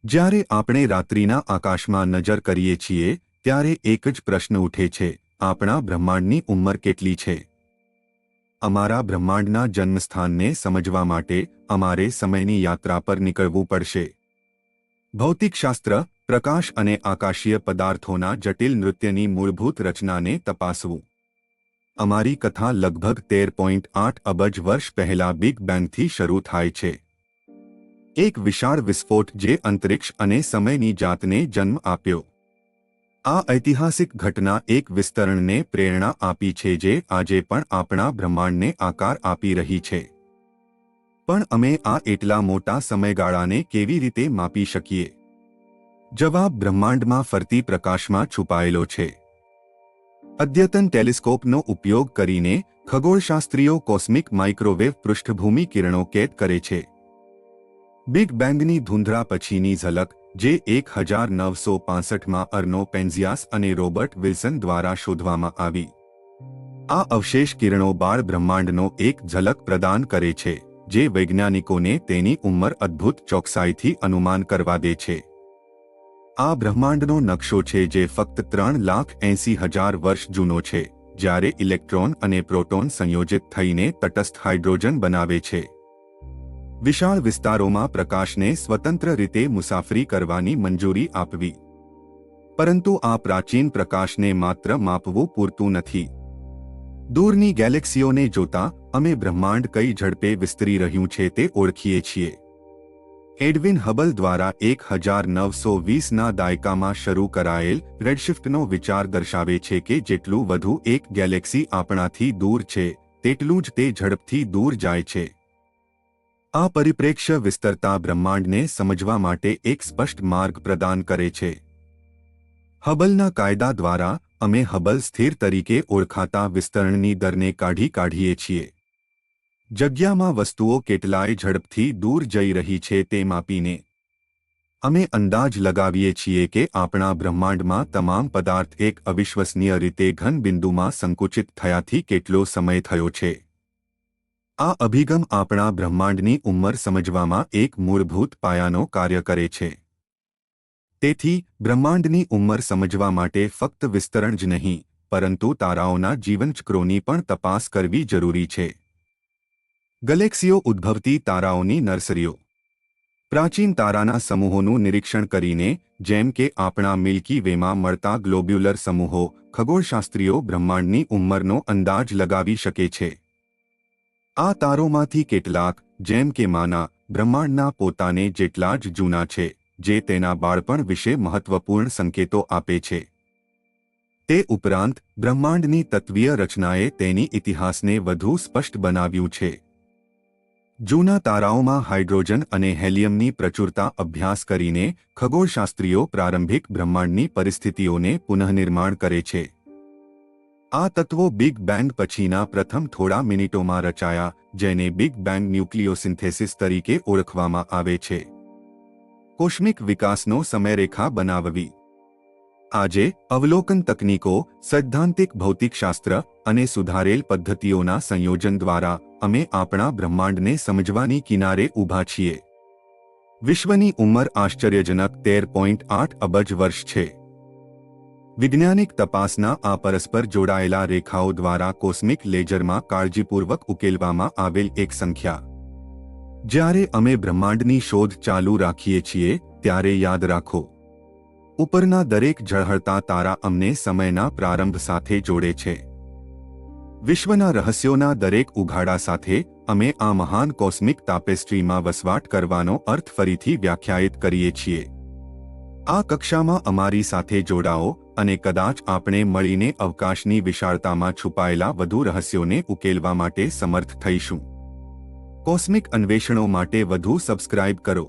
જ્યારે આપણે રાત્રિના આકાશમાં નજર કરીએ છીએ ત્યારે એક જ પ્રશ્ન ઉઠે છે, આપણા બ્રહ્માંડની ઉંમર કેટલી છે? અમારા બ્રહ્માંડના જન્મસ્થાનને સમજવા માટે અમારે સમયની યાત્રા પર નીકળવું પડશે. ભૌતિકશાસ્ત્ર, પ્રકાશ અને આકાશીય પદાર્થોના જટિલ નૃત્યની મૂળભૂત રચનાને તપાસવું. અમારી કથા લગભગ 13.8 અબજ વર્ષ પહેલા બિગ બેંગથી શરૂ થાય છે. એક વિશાળ વિસ્ફોટ જે અંતરિક્ષ અને સમયની જાતને જન્મ આપ્યો. આ ઐતિહાસિક ઘટના એક વિસ્તરણને પ્રેરણા આપી છે જે આજે પણ આપણા બ્રહ્માંડને આકાર આપી રહી છે. પણ અમે આ એટલા મોટા સમયગાળાને કેવી રીતે માપી શકીએ? જવાબ બ્રહ્માંડમાં ફરતી પ્રકાશમાં છુપાયેલો છે. અદ્યતન ટેલિસ્કોપનો ઉપયોગ કરીને ખગોળશાસ્ત્રીઓ કોસ્મિક માઇક્રોવેવ પૃષ્ઠભૂમિ કિરણો કેદ કરે છે. બિગ બેંગની ધૂંધળા પછીની ઝલક જે 1965માં અર્નો પેન્ઝિયાસ અને રોબર્ટ વિલ્સન દ્વારા શોધવામાં આવી. આ અવશેષ કિરણો બાળ બ્રહ્માંડનો એક ઝલક પ્રદાન કરે છે જે વૈજ્ઞાનિકોને તેની ઉંમર અદ્ભુત ચોકસાઈથી અનુમાન કરવા દે છે. આ બ્રહ્માંડનો નકશો છે જે ફક્ત 3,80,000 વર્ષ જૂનો છે, જ્યારે ઇલેક્ટ્રોન અને પ્રોટોન સંયોજિત થઈને તટસ્થ હાઇડ્રોજન બનાવે છે. વિશાળ વિસ્તારોમાં પ્રકાશને સ્વતંત્ર રીતે મુસાફરી કરવાની મંજૂરી આપવી. પરંતુ આ પ્રાચીન પ્રકાશને માત્ર માપવું પૂરતું નથી. દૂરની ગેલેક્સીઓને જોતા અમે બ્રહ્માંડ કઈ ઝડપે વિસ્તરી રહ્યું છે તે ઓળખીએ છીએ. એડવિન હબલ દ્વારા 1920ના દાયકામાં શરૂ કરાયેલ રેડશિફ્ટનો વિચાર દર્શાવે છે કે જેટલું વધુ એક ગેલેક્સી આપણાથી દૂર છે તેટલું જ તે ઝડપથી દૂર જાય છે. આ પરિપ્રેક્ષ્ય વિસ્તરતા બ્રહ્માંડને સમજવા માટે એક સ્પષ્ટ માર્ગ પ્રદાન કરે છે. હબલના કાયદા દ્વારા અમે હબલ સ્થિર તરીકે ઓળખાતા વિસ્તરણની દરને કાઢીએ છીએ. જગ્યામાં વસ્તુઓ કેટલાય ઝડપથી દૂર જઈ રહી છે તે માપીને અમે અંદાજ લગાવીએ છીએ કે આપણા બ્રહ્માંડમાં તમામ પદાર્થ એક અવિશ્વસનીય રીતે ઘન બિંદુમાં સંકુચિત થયાથી કેટલો સમય થયો છે. આ અભિગમ આપણા બ્રહ્માંડની ઉંમર સમજવામાં એક મૂળભૂત પાયાનો કાર્ય કરે છે. તેથી બ્રહ્માંડની ઉંમર સમજવા માટે ફક્ત વિસ્તરણ જ નહીં, પરંતુ તારાઓના જીવનચક્રોની પણ તપાસ કરવી જરૂરી છે. ગેલેક્સીઓ ઉદ્ભવતી તારાઓની નર્સરીઓ. પ્રાચીન તારાના સમૂહોનું નિરીક્ષણ કરીને, જેમ કે આપણા મિલ્કી વેમાં મળતા ગ્લોબ્યુલર સમૂહો, ખગોળશાસ્ત્રીઓ બ્રહ્માંડની ઉંમરનો અંદાજ લગાવી શકે છે. આ તારોમાંથી કેટલાક, જેમ કે માના, બ્રહ્માંડના પોતાને જેટલા જ જૂના છે, જે તેના બાળપણ વિશે મહત્વપૂર્ણ સંકેતો આપે છે. તે ઉપરાંત બ્રહ્માંડની તત્વીય રચનાએ તેની ઇતિહાસને વધુ સ્પષ્ટ બનાવ્યું છે. જૂના તારાઓમાં હાઇડ્રોજન અને હેલિયમની પ્રચુરતા અભ્યાસ કરીને ખગોળશાસ્ત્રીઓ પ્રારંભિક બ્રહ્માંડની પરિસ્થિતિઓને પુનઃનિર્માણ કરે છે. આ તત્વો બિગ બેંગ પછીના પ્રથમ થોડા મિનિટોમાં રચાયા, જેને બિગ બેંગ ન્યુક્લિયોસિન્થેસિસ તરીકે ઓળખવામાં આવે છે. કોસ્મિક વિકાસનો સમયરેખા બનાવવી. આજે અવલોકન તકનીકો, સૈદ્ધાંતિક ભૌતિકશાસ્ત્ર અને સુધારેલ પદ્ધતિઓના સંયોજન દ્વારા અમે આપણા બ્રહ્માંડને સમજવાની કિનારે ઊભા છીએ. વિશ્વની ઉંમર આશ્ચર્યજનક 13.8 અબજ વર્ષ છે. વૈજ્ઞાનિક તપાસના આ પરસ્પર જોડાયેલા રેખાઓ દ્વારા કોસ્મિક લેજરમાં કાળજીપૂર્વક ઉકેલવામાં આવેલ એક સંખ્યા. જ્યારે અમે બ્રહ્માંડની શોધ ચાલુ રાખીએ છીએ ત્યારે યાદ રાખો, ઉપરના દરેક ઝળહળતા તારા અમને સમયના પ્રારંભ સાથે જોડે છે. વિશ્વના રહસ્યોના દરેક ઉઘાડા સાથે અમે આ મહાન કોસ્મિક તાપેસ્ટ્રીમાં વસવાટ કરવાનો અર્થ ફરીથી વ્યાખ્યાયિત કરીએ છીએ. આ કક્ષામાં અમારી સાથે જોડાઓ અને કદાચ આપણે મળીને અવકાશની વિશાળતામાં છુપાયેલા વધુ રહસ્યોને ઉકેલવા માટે સમર્થ થઈશું. કોસ્મિક અન્વેષણો માટે વધુ સબસ્ક્રાઇબ કરો.